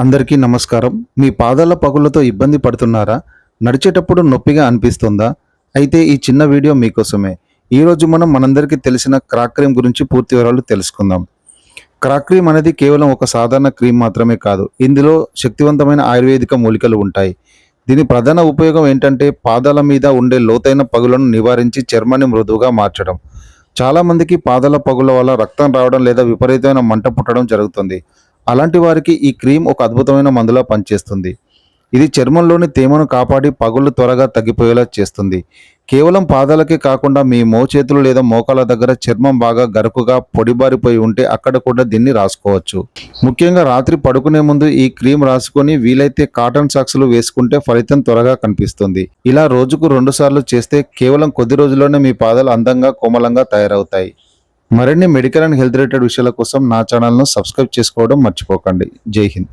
అందరికీ నమస్కారం. మీ పాదాల పగుళ్లతో ఇబ్బంది పడుతున్నారా? నడిచేటప్పుడు నొప్పిగా అనిపిస్తుందా? అయితే ఈ చిన్న వీడియో మీకోసమే. ఈరోజు మనం మనందరికీ తెలిసిన క్రాక్ క్రీమ్ గురించి పూర్తి వివరాలు తెలుసుకుందాం. క్రాక్ క్రీమ్ అనేది కేవలం ఒక సాధారణ క్రీమ్ మాత్రమే కాదు. ఇందులో శక్తివంతమైన ఆయుర్వేదిక మూలికలు ఉంటాయి. దీని ప్రధాన ఉపయోగం ఏంటంటే పాదాల మీద ఉండే లోతైన పగులను నివారించి చర్మాన్ని మృదువుగా మార్చడం. చాలామందికి పాదాల పగుల వల్ల రక్తం రావడం లేదా విపరీతమైన మంట పుట్టడం జరుగుతుంది. అలాంటి వారికి ఈ క్రీమ్ ఒక అద్భుతమైన మందులా పనిచేస్తుంది. ఇది చర్మంలోని తేమను కాపాడి పగుళ్లు త్వరగా తగ్గిపోయేలా చేస్తుంది. కేవలం పాదాలకే కాకుండా మీ మోచేతులు లేదా మోకాల దగ్గర చర్మం బాగా గరుకుగా పొడిబారిపోయి ఉంటే అక్కడ కూడా దీన్ని రాసుకోవచ్చు. ముఖ్యంగా రాత్రి పడుకునే ముందు ఈ క్రీమ్ రాసుకొని వీలైతే కాటన్ సాక్స్లు వేసుకుంటే ఫలితం త్వరగా కనిపిస్తుంది. ఇలా రోజుకు 2 సార్లు చేస్తే కేవలం కొద్ది రోజుల్లోనే మీ పాదాలు అందంగా కోమలంగా తయారవుతాయి. మరిన్ని మెడికల్ అండ్ హెల్త్ రిలేటెడ్ విషయాల కోసం నా ఛానల్ను సబ్స్క్రైబ్ చేసుకోవడం మర్చిపోకండి. జై హింద్.